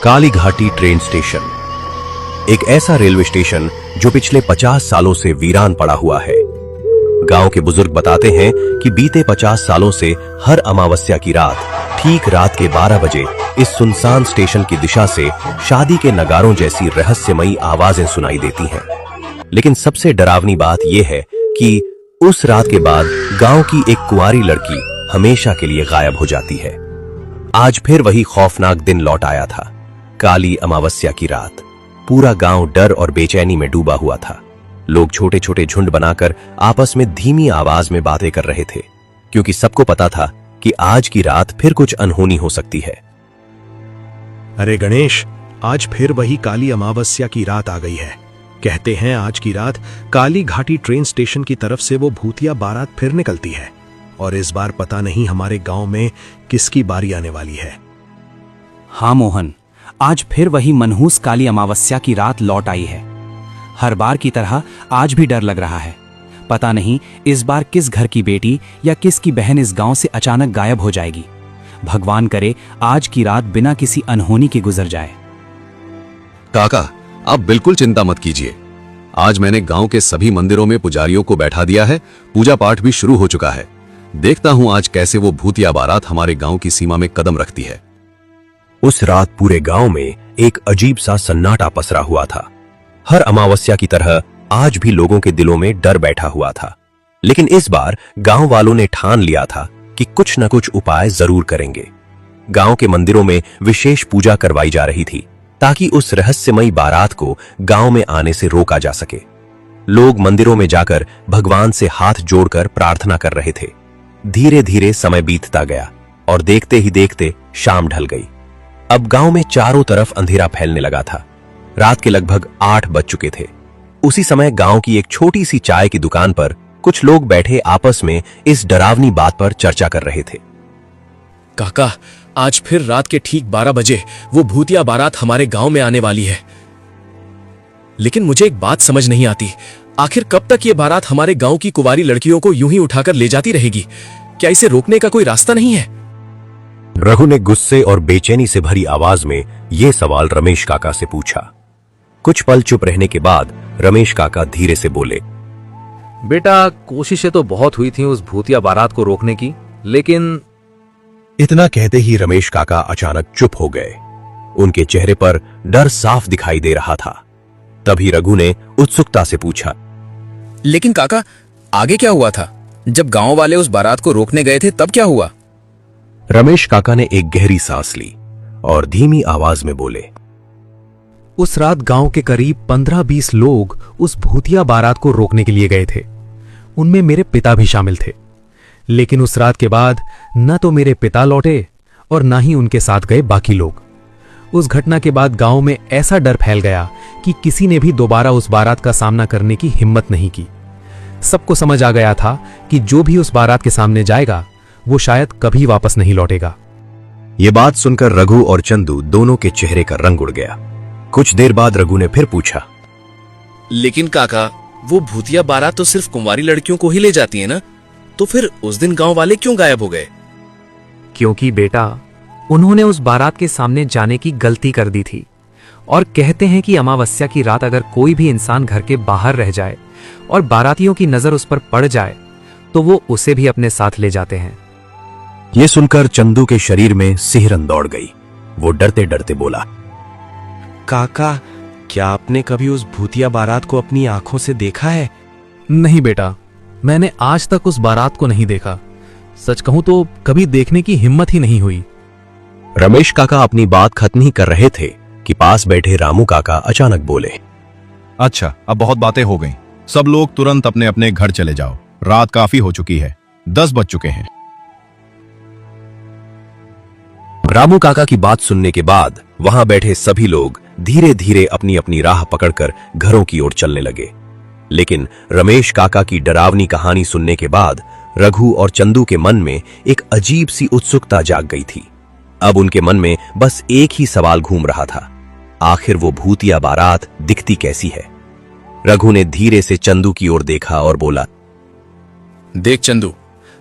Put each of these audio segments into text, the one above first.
कालीघाटी train station एक ऐसा railway station जो पिछले 50 सालों से वीरान पड़ा हुआ है। गांव के बुजुर्ग बताते हैं कि बीते 50 सालों से हर अमावस्या की रात ठीक रात के 12 बजे इस सुनसान स्टेशन की दिशा से शादी के नगारों जैसी रहस्यमयी आवाजें सुनाई देती हैं। लेकिन सबसे डरावनी बात यह है कि उस रात के बाद गांव की एक कुंवारी लड़की हमेशा के लिए गायब हो जाती है। आज फिर वही खौफनाक दिन लौट आया था। काली अमावस्या की रात पूरा गांव डर और बेचैनी में डूबा हुआ था। लोग छोटे छोटे झुंड बनाकर आपस में धीमी आवाज में बातें कर रहे थे, क्योंकि सबको पता था कि आज की रात फिर कुछ अनहोनी हो सकती है। अरे गणेश, आज फिर वही काली अमावस्या की रात आ गई है। कहते हैं आज की रात काली घाटी ट्रेन स्टेशन की तरफ से वो भूतिया बारात फिर निकलती है, और इस बार पता नहीं हमारे गांव में किसकी बारी आने वाली है। हाँ मोहन, आज फिर वही मनहूस काली अमावस्या की रात लौट आई है। हर बार की तरह आज भी डर लग रहा है। पता नहीं इस बार किस घर की बेटी या किसकी बहन इस गांव से अचानक गायब हो जाएगी। भगवान करे आज की रात बिना किसी अनहोनी के गुजर जाए। काका, आप बिल्कुल चिंता मत कीजिए। आज मैंने गांव के सभी मंदिरों में पुजारियों को बैठा दिया है। पूजा पाठ भी शुरू हो चुका है। देखता हूं आज कैसे वो भूतिया बारात हमारे गांव की सीमा में कदम रखती है। उस रात पूरे गांव में एक अजीब सा सन्नाटा पसरा हुआ था। हर अमावस्या की तरह आज भी लोगों के दिलों में डर बैठा हुआ था। लेकिन इस बार गांव वालों ने ठान लिया था कि कुछ न कुछ उपाय जरूर करेंगे। गांव के मंदिरों में विशेष पूजा करवाई जा रही थी, ताकि उस रहस्यमयी बारात को गांव में आने से रोका जा सके। लोग मंदिरों में जाकर भगवान से हाथ जोड़कर प्रार्थना कर रहे थे। धीरे धीरे समय बीतता गया और देखते ही देखते शाम ढल गई। अब गांव में चारों तरफ अंधेरा फैलने लगा था। रात के लगभग 8 बज चुके थे। उसी समय गांव की एक छोटी सी चाय की दुकान पर कुछ लोग बैठे आपस में इस डरावनी बात पर चर्चा कर रहे थे। काका, आज फिर रात के ठीक 12 बजे वो भूतिया बारात हमारे गांव में आने वाली है। लेकिन मुझे एक बात समझ नहीं आती, आखिर कब तक ये बारात हमारे गांव की कुंवारी लड़कियों को यूं ही उठाकर ले जाती रहेगी? क्या इसे रोकने का कोई रास्ता नहीं है? रघु ने गुस्से और बेचैनी से भरी आवाज में यह सवाल रमेश काका से पूछा। कुछ पल चुप रहने के बाद रमेश काका धीरे से बोले, बेटा, कोशिशें तो बहुत हुई थी उस भूतिया बारात को रोकने की, लेकिन इतना कहते ही रमेश काका अचानक चुप हो गए। उनके चेहरे पर डर साफ दिखाई दे रहा था। तभी रघु ने उत्सुकता से पूछा, लेकिन काका, आगे क्या हुआ था? जब गांव वाले उस बारात को रोकने गए थे तब क्या हुआ? रमेश काका ने एक गहरी सांस ली और धीमी आवाज में बोले, उस रात गांव के करीब 15-20 लोग उस भूतिया बारात को रोकने के लिए गए थे। उनमें मेरे पिता भी शामिल थे। लेकिन उस रात के बाद न तो मेरे पिता लौटे और न ही उनके साथ गए बाकी लोग। उस घटना के बाद गांव में ऐसा डर फैल गया कि किसी ने भी दोबारा उस बारात का सामना करने की हिम्मत नहीं की। सबको समझ आ गया था कि जो भी उस बारात के सामने जाएगा वो शायद कभी वापस नहीं लौटेगा। ये बात सुनकर रघु और चंदू दोनों के चेहरे का रंग उड़ गया। कुछ देर बाद रघु ने फिर पूछा, लेकिन काका, वो भूतिया बारात तो सिर्फ कुंवारी लड़कियों को ही ले जाती है ना? तो फिर उस दिन गांव वाले क्यों गायब हो गए? क्योंकि बेटा, उन्होंने उस बारात के सामने जाने की गलती कर दी थी। और कहते हैं कि अमावस्या की रात अगर कोई भी इंसान घर के बाहर रह जाए और बारातियों की नजर उस पर पड़ जाए तो वो उसे भी अपने साथ ले जाते हैं। यह सुनकर चंदू के शरीर में सिहरन दौड़ गई। वो डरते डरते बोला, काका, क्या आपने कभी उस भूतिया बारात को अपनी आंखों से देखा है? नहीं बेटा, मैंने आज तक उस बारात को नहीं देखा। सच कहूं तो कभी देखने की हिम्मत ही नहीं हुई। रमेश काका अपनी बात खत्म ही कर रहे थे कि पास बैठे रामू काका अचानक बोले, अच्छा, अब बहुत बातें हो गईं। सब लोग तुरंत अपने अपने घर चले जाओ। रात काफी हो चुकी है, 10 बज चुके हैं। रामू काका की बात सुनने के बाद वहां बैठे सभी लोग धीरे धीरे अपनी अपनी राह पकड़कर घरों की ओर चलने लगे। लेकिन रमेश काका की डरावनी कहानी सुनने के बाद रघु और चंदू के मन में एक अजीब सी उत्सुकता जाग गई थी। अब उनके मन में बस एक ही सवाल घूम रहा था, आखिर वो भूतिया बारात दिखती कैसी है? रघु ने धीरे से चंदू की ओर देखा और बोला, देख चंदू,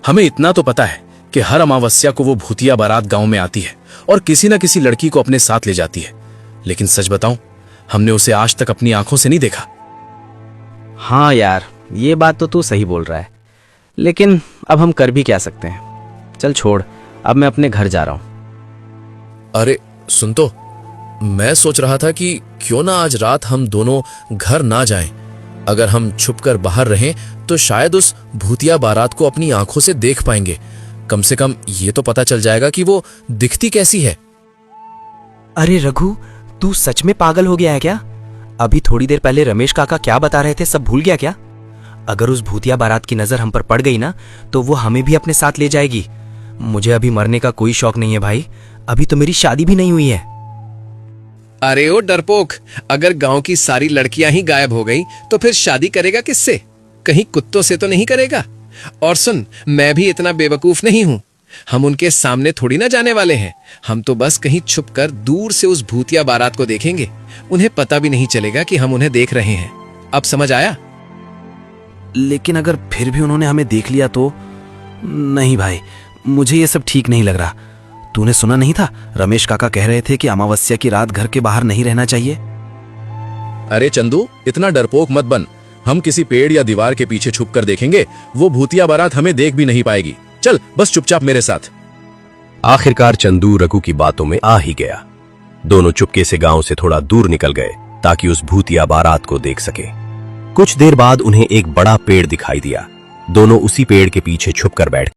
हमें इतना तो पता है कि हर अमावस्या को वो भूतिया बारात गांव में आती है और किसी न किसी लड़की को अपने साथ ले जाती है। लेकिन सच बताऊं, हमने उसे आज तक अपनी आंखों से नहीं देखा। हाँ यार, ये बात तो तू सही बोल रहा है, लेकिन अब हम कर भी क्या सकते हैं। चल छोड़, अब मैं अपने घर जा रहा हूं। अरे सुन तो, मैं सोच रहा था कि क्यों ना आज रात हम दोनों घर ना जाएं। अगर हम छुपकर बाहर रहें तो शायद उस भूतिया बारात को अपनी आंखों से देख पाएंगे। कम से कम ये तो पता चल जाएगा कि वो दिखती कैसी है। अरे रघु, तू सच में पागल हो गया है क्या? अभी थोड़ी देर पहले रमेश काका क्या बता रहे थे, सब भूल गया क्या? अगर उस भूतिया बारात की नजर हम पर पड़ गई ना, तो वो हमें भी अपने साथ ले जाएगी। मुझे अभी मरने का कोई शौक नहीं है भाई, अभी तो मेरी शादी भी नहीं हुई है। अरे ओ डरपोक, अगर गांव की सारी लड़कियां ही गायब हो गई तो फिर शादी करेगा किससे? कहीं कुत्तों से तो नहीं करेगा। और सुन, मैं भी इतना बेवकूफ नहीं हूं। हम उनके सामने थोड़ी ना जाने वाले हैं। हम तो बस कहीं छुपकर दूर से उस भूतिया बारात को देखेंगे। उन्हें पता भी नहीं चलेगा कि हम उन्हें देख रहे हैं। अब समझ आया? लेकिन अगर फिर भी उन्होंने हमें देख लिया तो? नहीं भाई, मुझे ये सब ठीक नहीं लग रहा। तूने सुना नहीं था, रमेश काका कह रहे थे कि अमावस्या की रात घर के बाहर नहीं रहना चाहिए। अरे चंदू, इतना डरपोक मत बन। हम किसी पेड़ या दीवार के पीछे छुप कर देखेंगे, वो भूतिया बारात हमें देख भी नहीं पाएगी। चल बस चुपचाप मेरे साथ। आखिरकार चंदू रघु की बातों में आ ही गया। दोनों चुपके से गांव से थोड़ा दूर निकल गए ताकि उस भूतिया बारात को देख सके। कुछ देर बाद उन्हें एक बड़ा पेड़ दिखाई दिया। दोनों उसी पेड़ के पीछे छुपकर बैठ